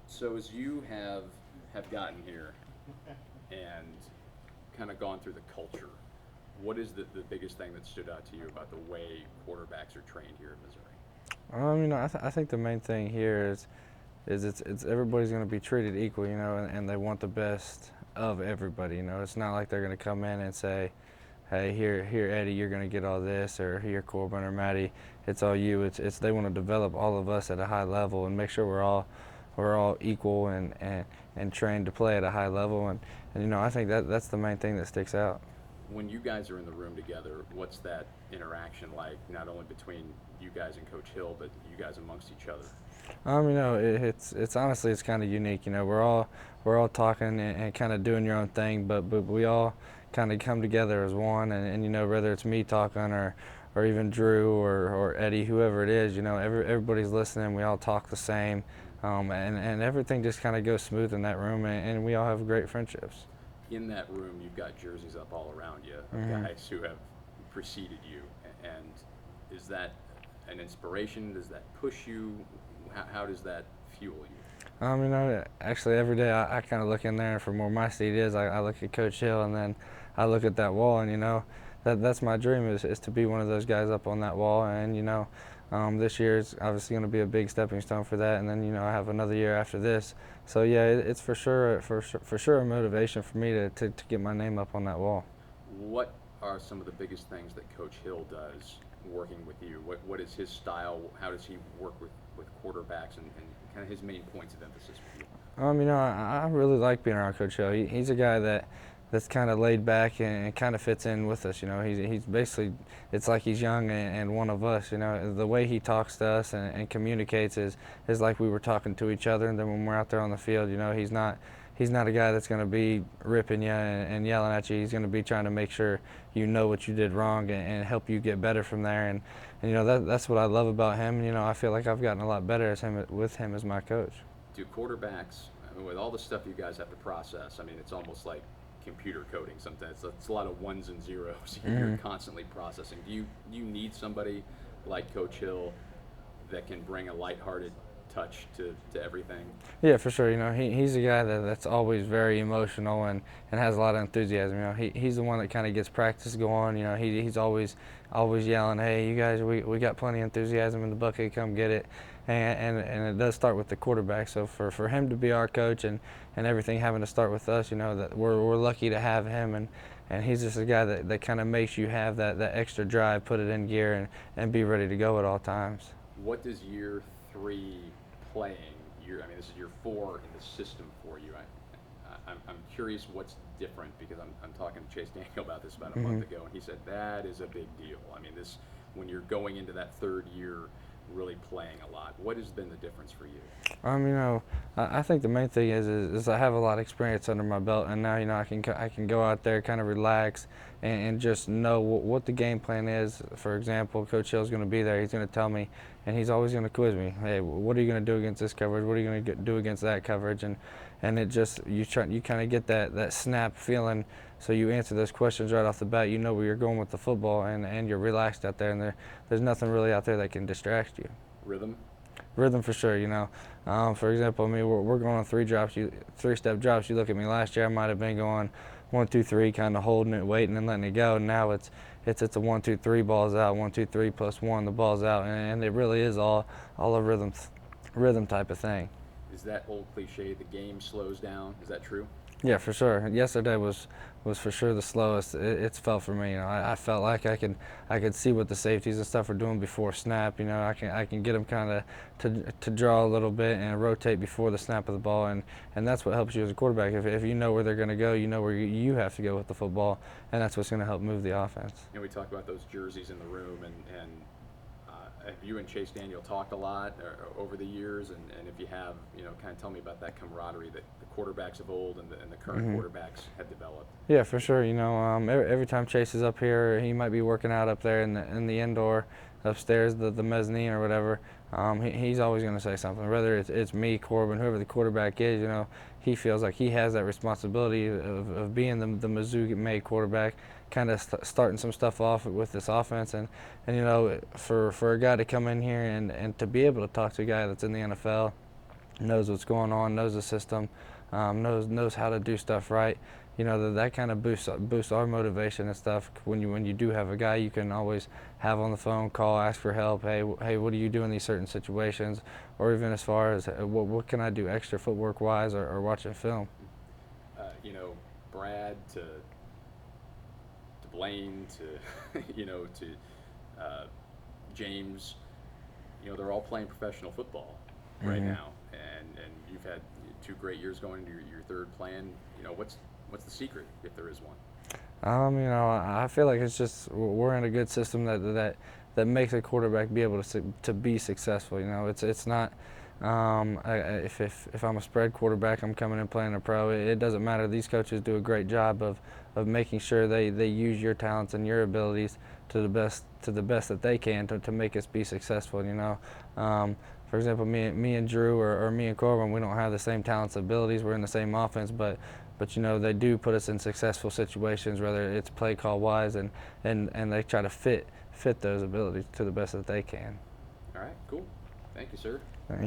So as you have gotten here and kind of gone through the culture, what is the biggest thing that stood out to you about the way quarterbacks are trained here in Missouri? I think the main thing here is it's everybody's going to be treated equal, and they want the best of everybody. It's not like they're going to come in and say, hey, here, Eddie, you're going to get all this, or here, Corbin or Maty, it's all you. It's they want to develop all of us at a high level and make sure we're all equal and trained to play at a high level, and I think that's the main thing that sticks out. When you guys are in the room together, what's that interaction like, not only between you guys and Coach Hill, but you guys amongst each other? It's honestly it's kind of unique. We're all talking and kind of doing your own thing, but we all kind of come together as one. And whether it's me talking or even Drew or Eddie, whoever it is, everybody's listening. We all talk the same, and everything just kind of goes smooth in that room, and we all have great friendships. In that room, you've got jerseys up all around you of Mm-hmm. guys who have preceded you, and is that an inspiration? Does that push you? How does that fuel you? Actually, every day I kind of look in there, and from where my seat is, I look at Coach Hill, and then I look at that wall, and that's my dream is to be one of those guys up on that wall, and this year is obviously going to be a big stepping stone for that, and then I have another year after this, so yeah, it's for sure a motivation for me to get my name up on that wall. What are some of the biggest things that Coach Hill does working with you? What is his style? How does he work with quarterbacks and kind of his main points of emphasis with you? I really like being around Coach Hill. He's a guy that's kind of laid back and kind of fits in with us. He's basically, it's like he's young and one of us. The way he talks to us and communicates is like we were talking to each other. And then when we're out there on the field, he's not a guy that's going to be ripping you and yelling at you. He's going to be trying to make sure you know what you did wrong and help you get better from there. And that's what I love about him. I feel like I've gotten a lot better with him as my coach. Do quarterbacks, I mean, with all the stuff you guys have to process, I mean, it's almost like computer coding sometimes. It's a lot of ones and zeros you're constantly processing. Do you need somebody like Coach Hill that can bring a lighthearted touch to everything? Yeah, for sure. He's a guy that's always very emotional and has a lot of enthusiasm. He's the one that kind of gets practice going. He's always yelling, "Hey, you guys, we got plenty of enthusiasm in the bucket. Come get it." And it does start with the quarterback. So for him to be our coach and everything having to start with us, that we're lucky to have him, and he's just a guy that kind of makes you have that extra drive, put it in gear, and be ready to go at all times. What does year three playing, I mean, this is year four in the system for you. I'm curious what's different because I'm talking to Chase Daniel about this about a month ago, and he said that is a big deal. I mean, this when you're going into that third year really playing a lot. What has been the difference for you? I think the main thing is I have a lot of experience under my belt, and now I can go out there, kind of relax, and just know what the game plan is. For example, Coach Hill's going to be there. He's going to tell me, and he's always going to quiz me. Hey, what are you going to do against this coverage? What are you going to do against that coverage? And it just you kind of get that snap feeling. So you answer those questions right off the bat. You know where you're going with the football, and you're relaxed out there, and there's nothing really out there that can distract you. Rhythm? Rhythm for sure. For example, we're going on three-step drops. You look at me last year, I might have been going 1, 2, 3, kind of holding it, waiting, and letting it go. Now it's a 1, 2, 3, balls out. 1, 2, 3 plus 1, the ball's out, and it really is all a rhythm type of thing. Is that old cliche, the game slows down? Is that true? Yeah, for sure. Yesterday was for sure the slowest it's felt for me. I felt like I could see what the safeties and stuff were doing before snap. I can get them kind of to draw a little bit and rotate before the snap of the ball, and that's what helps you as a quarterback. If you know where they're going to go, you know where you have to go with the football, and that's what's going to help move the offense. And we talk about those jerseys in the room, and have you and Chase Daniel talked a lot over the years? And if you have, kind of tell me about that camaraderie that the quarterbacks of old and the current quarterbacks have developed. Yeah, for sure. Every time Chase is up here, he might be working out up there in the indoor, upstairs, the mezzanine or whatever. He's always going to say something. Whether it's me, Corbin, whoever the quarterback is, he feels like he has that responsibility of being the Mizzou-made quarterback, kind of starting some stuff off with this offense. And for a guy to come in here and to be able to talk to a guy that's in the NFL knows what's going on, knows the system, knows how to do stuff right. You know, that kind of boosts our motivation and stuff. When you do have a guy you can always have on the phone, call, ask for help. Hey, what do you do in these certain situations? Or even as far as what can I do extra footwork wise, or watching film. You know, Brad to Blaine to to James, they're all playing professional football right now, and you've had 2 great years going into your third playing. What's the secret, if there is one? I feel like it's just we're in a good system that makes a quarterback be able to be successful. It's not if I'm a spread quarterback, I'm coming in playing a pro. It doesn't matter. These coaches do a great job of making sure they use your talents and your abilities to the best that they can to make us be successful. For example, me and Drew or me and Corbin, we don't have the same talents and abilities. We're in the same offense, but they do put us in successful situations, whether it's play call wise, and they try to fit those abilities to the best that they can. All right, cool. Thank you, sir. Thank